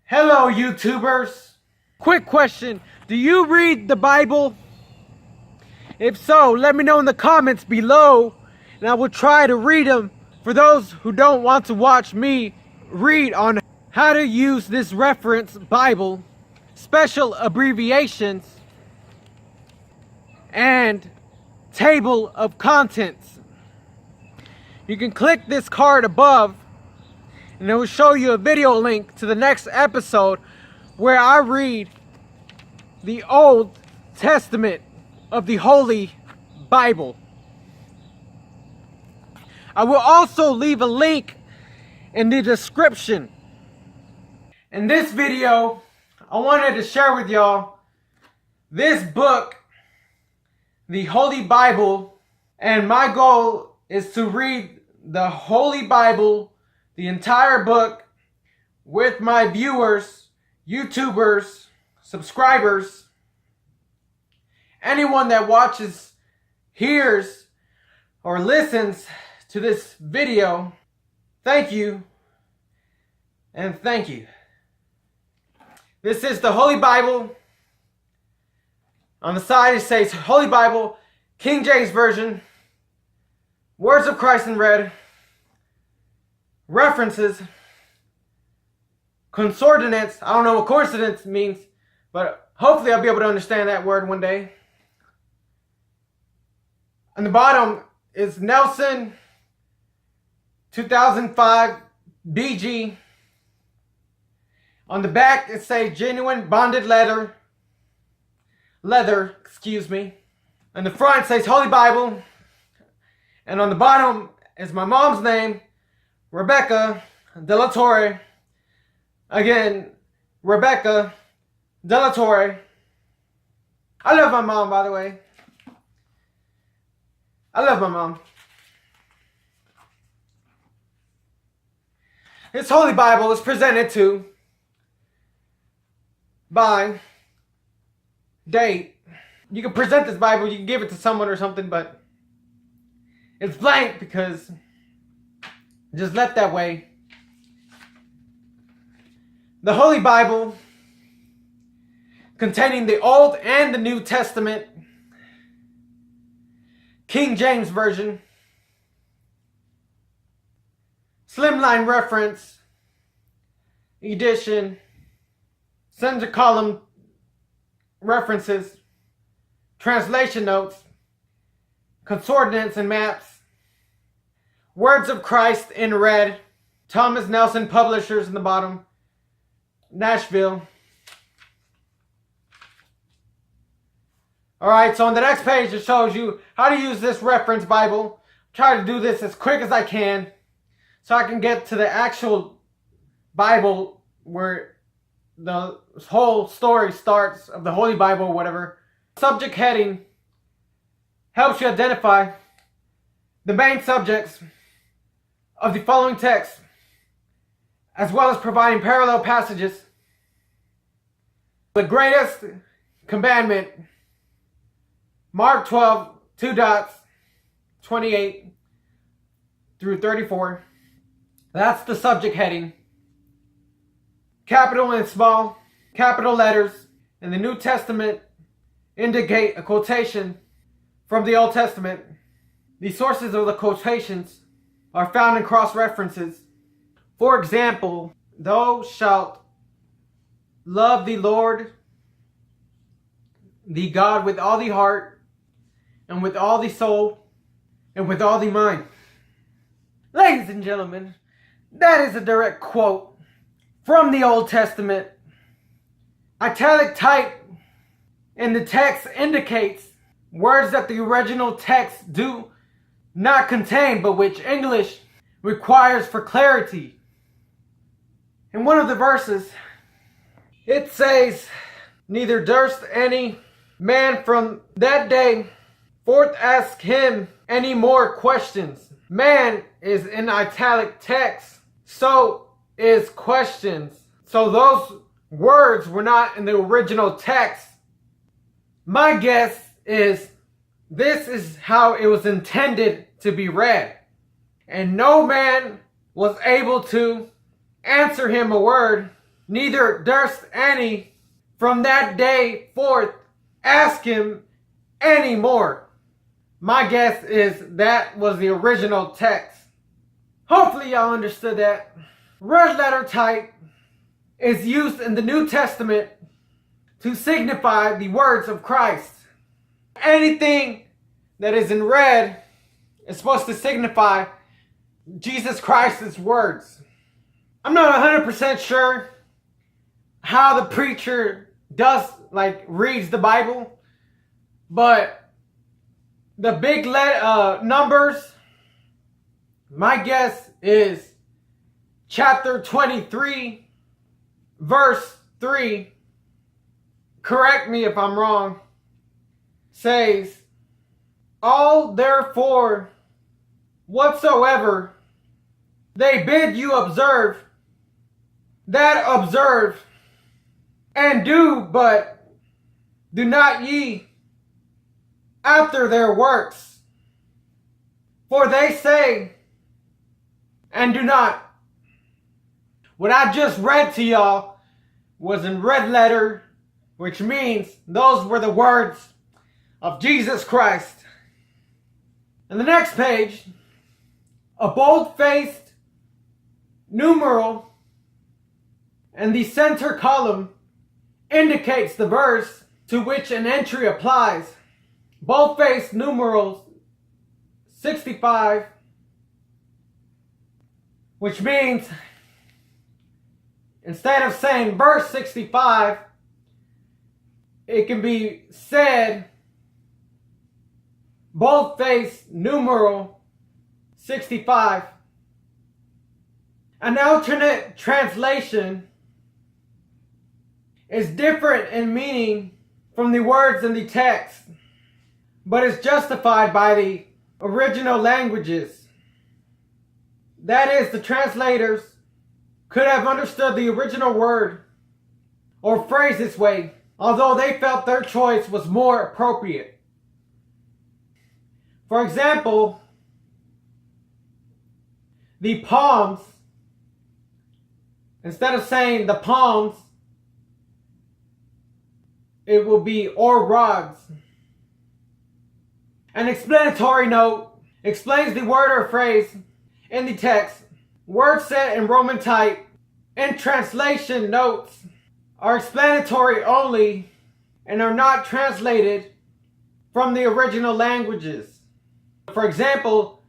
Hello, YouTubers. Quick question. Do you read the Bible? If so, let me know in the comments below, and I will try to read them for those who don't want to watch me read on how to use this reference Bible, special abbreviations, and table of contents. You can click this card above and it will show you a video link to the next episode where I read the Old Testament of the Holy Bible. I will also leave a link in the description. In this video, I wanted to share with y'all this book, the Holy Bible, and my goal is to read the Holy Bible, the entire book, with my viewers, YouTubers, subscribers, anyone that watches, hears, or listens to this video. Thank you, and thank you. This is the Holy Bible. On the side it says Holy Bible, King James Version, Words of Christ in red, references, concordance. I don't know what coincidence means, but hopefully I'll be able to understand that word one day. On the bottom is Nelson 2005 BG. On the back it says genuine bonded leather, excuse me. On the front it says Holy Bible, and on the bottom is my mom's name, Rebecca De La Torre. Again, Rebecca De La Torre. I love my mom, by the way. I love my mom. This Holy Bible is presented to by date. You can present this Bible, you can give it to someone or something, but it's blank because it's just left that way. The Holy Bible, containing the Old and the New Testament, King James Version, slimline reference, edition, center column references, translation notes, concordance and maps, Words of Christ in red, Thomas Nelson Publishers in the bottom, Nashville. Alright, so on the next page it shows you how to use this reference Bible. Try to do this as quick as I can so I can get to the actual Bible where the whole story starts of the Holy Bible or whatever. Subject heading helps you identify the main subjects of the following text, as well as providing parallel passages. The greatest commandment, Mark 12, 2 dots, 28 through 34. That's the subject heading. Capital and small, capital letters in the New Testament indicate a quotation from the Old Testament. The sources of the quotations are found in cross-references. For example, thou shalt love the Lord, the God, with all the heart, and with all the soul, and with all the mind. Ladies and gentlemen, that is a direct quote from the Old Testament. Italic type in the text indicates words that the original text do not contain, but which English requires for clarity. In one of the verses, it says, neither durst any man from that day forth ask him any more questions. Man is in italic text, so is questions. So those words were not in the original text. My guess is this is how it was intended to be read. And no man was able to answer him a word neither durst any from that day forth ask him any more. My guess is that was the original text. Hopefully y'all understood that. Red letter type is used in the New Testament to signify the words of Christ. Anything that is in red is supposed to signify Jesus Christ's words. I'm not 100% sure how the preacher reads the Bible, but the big numbers, my guess is chapter 23, verse 3, correct me if I'm wrong, says, all therefore whatsoever they bid you observe, that observe, and do, but do not ye after their works. For they say, and do not. What I just read to y'all was in red letter, which means those were the words of Jesus Christ. And the next page, a bold-faced numeral in the center column indicates the verse to which an entry applies. Bold-faced numerals 65, which means instead of saying verse 65, it can be said bold-faced numeral 65. An alternate translation is different in meaning from the words in the text, but is justified by the original languages. That is, the translators could have understood the original word or phrase this way, although they felt their choice was more appropriate. For example, the palms, instead of saying the palms, it will be or rods. An explanatory note explains the word or phrase in the text. Words set in Roman type and translation notes are explanatory only and are not translated from the original languages. For example,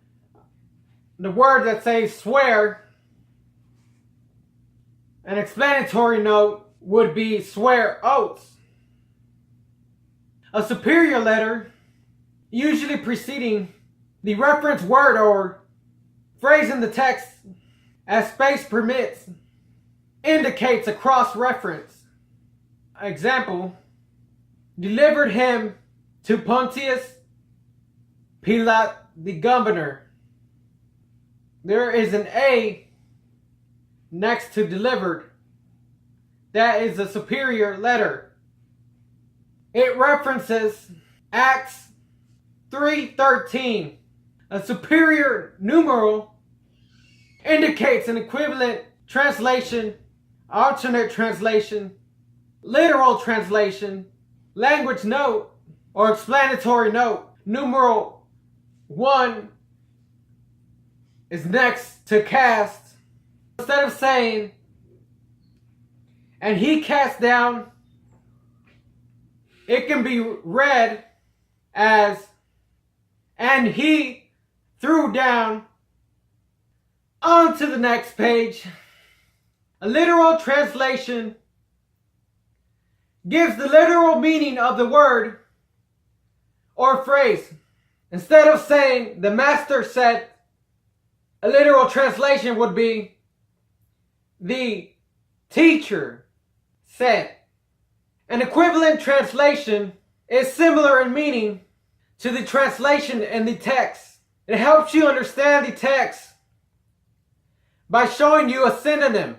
the word that says swear, an explanatory note would be swear oaths. A superior letter, usually preceding the reference word or phrase in the text as space permits, indicates a cross-reference. Example, delivered him to Pontius Pilate the governor. There is an A next to delivered. That is a superior letter. It references Acts 3:13. A superior numeral indicates an equivalent translation, alternate translation, literal translation, language note, or explanatory note. Numeral 1 is next to cast. Instead of saying, and he cast down, it can be read as, and he threw down. On to the next page. A literal translation gives the literal meaning of the word or phrase. Instead of saying the master said, a literal translation would be the teacher said. An equivalent translation is similar in meaning to the translation in the text. It helps you understand the text by showing you a synonym.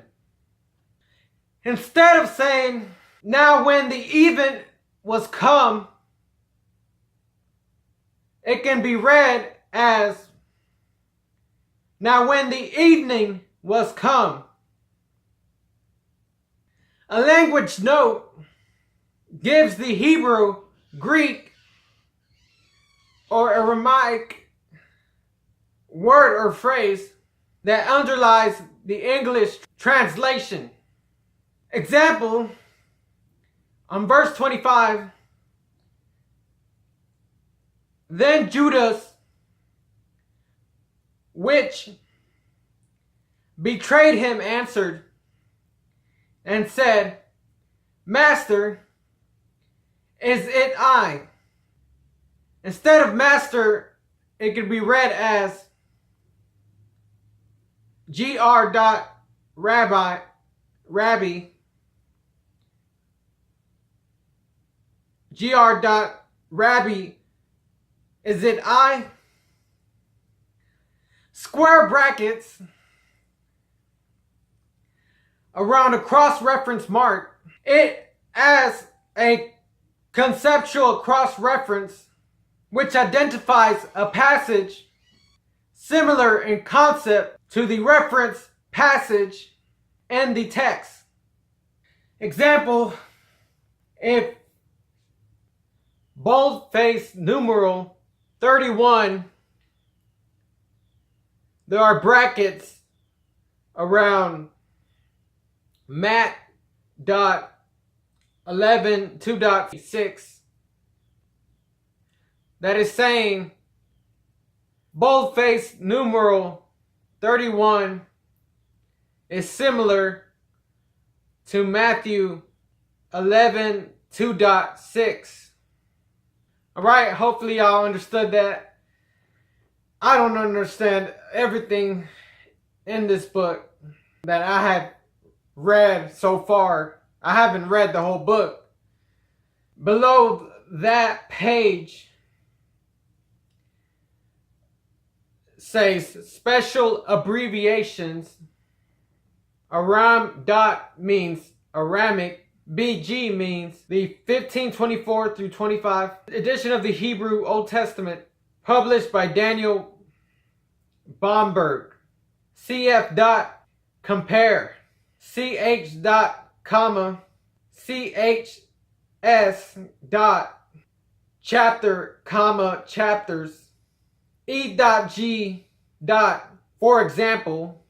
Instead of saying, now when the even was come, it can be read as, now when the evening was come. A language note gives the Hebrew, Greek, or Aramaic word or phrase that underlies the English translation. Example, on verse 25, then Judas, which betrayed him, answered and said, Master, is it I? Instead of master, it could be read as Rabbi, Rabbi, is it I? Square brackets around a cross-reference mark. It as a conceptual cross-reference which identifies a passage similar in concept to the reference passage in the text. Example, if boldface numeral 31, there are brackets around Matt.11.2.6 that is saying boldface numeral 31 is similar to Matthew 11:2.6. Alright, hopefully y'all understood that. I don't understand everything in this book that I have read so far. I haven't read the whole book. Below that page says special abbreviations. Aram dot means Aramic. BG means the 1524 through 25 edition of the Hebrew Old Testament, published by Daniel Bomberg. CF dot compare. CH dot comma. CHS dot chapter comma chapters. E dot G dot for example.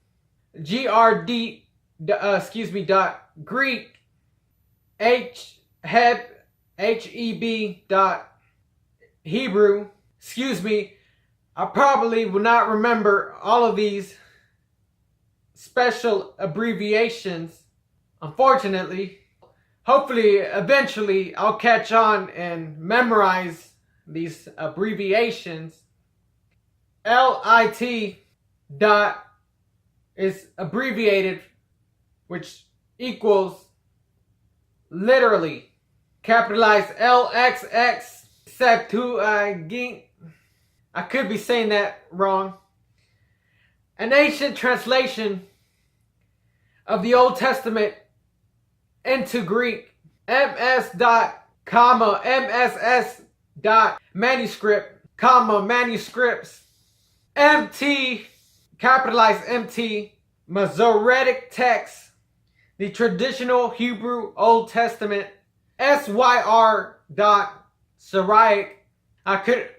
GRD dot Greek. Heb dot Hebrew. I probably will not remember all of these special abbreviations, unfortunately. Hopefully, eventually, I'll catch on and memorize these abbreviations. LIT dot is abbreviated, which equals literally. Capitalized LXX Septuagint. I could be saying that wrong. An ancient translation of the Old Testament into Greek. MS dot comma MSS dot manuscript comma manuscripts. MT capitalized MT Masoretic text. The traditional Hebrew Old Testament. SYR dot Syriac. I could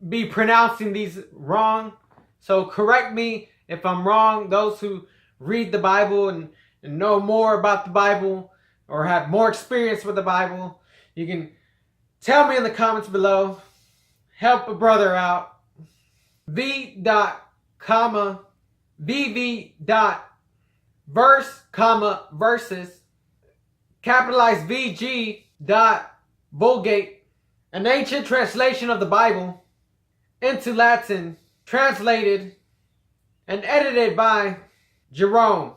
be pronouncing these wrong, so correct me if I'm wrong. Those who read the Bible and know more about the Bible or have more experience with the Bible, you can tell me in the comments below. Help a brother out. V dot comma VV dot verse comma verses. Capitalized VG dot Vulgate. An ancient translation of the Bible into Latin, translated and edited by Jerome.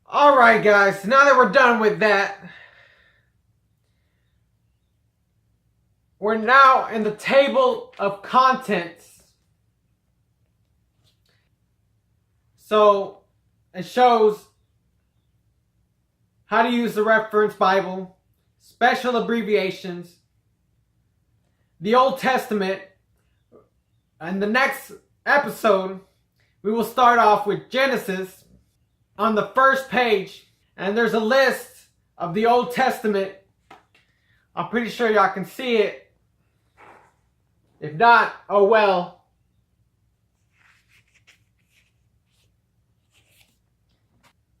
Alright guys, now that we're done with that, we're now in the table of contents. So it shows how to use the reference Bible, special abbreviations, the Old Testament. In the next episode, we will start off with Genesis on the first page, and there's a list of the Old Testament. I'm pretty sure y'all can see it. If not, oh well.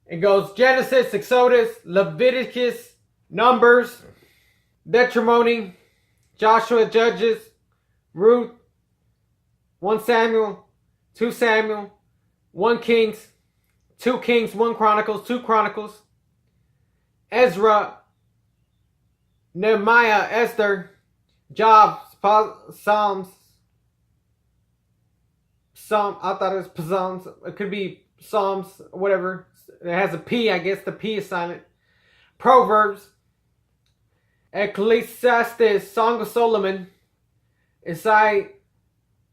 It goes Genesis, Exodus, Leviticus, Numbers, Deuteronomy, Joshua, Judges, Ruth, 1 Samuel, 2 Samuel, 1 Kings, 2 Kings, 1 Chronicles, 2 Chronicles, Ezra, Nehemiah, Esther, Job, Psalms, I thought it was Psalms, it could be Psalms, whatever. It has a P, I guess the P is silent. Proverbs, Ecclesiastes, Song of Solomon, Isaiah,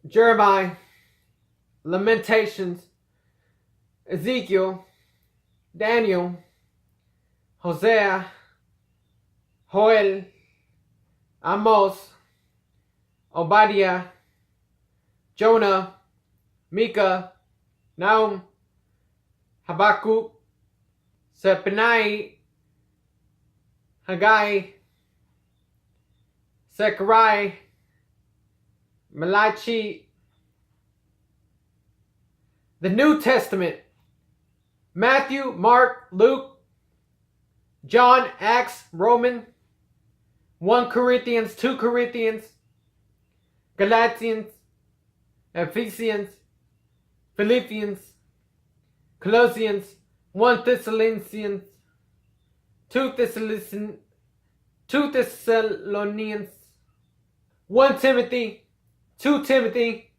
Jeremiah, Lamentations, Ezekiel, Daniel, Hosea, Joel, Amos, Obadiah, Jonah, Micah, Nahum, Habakkuk, Zephaniah, Haggai, Zechariah, Malachi. The New Testament: Matthew, Mark, Luke, John, Acts, Romans, 1 Corinthians, 2 Corinthians, Galatians, Ephesians, Philippians, Colossians, 1 Thessalonians, 2 Thessalonians, 1 Timothy, 2 Timothy,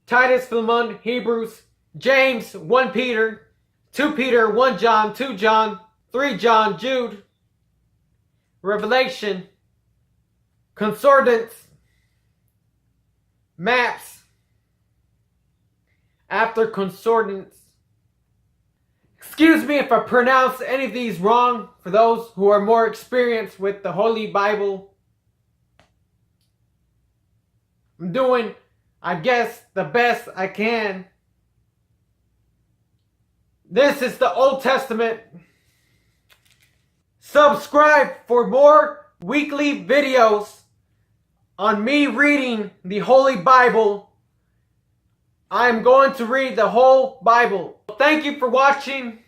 Titus, Philemon, Hebrews, James, 1 Peter, 2 Peter, 1 John, 2 John, 3 John, Jude, Revelation, concordance, maps, after concordance. Excuse me if I pronounce any of these wrong for those who are more experienced with the Holy Bible. I'm doing, I guess, the best I can. This is the Old Testament. Subscribe for more weekly videos on me reading the Holy Bible. I'm going to read the whole Bible. Thank you for watching.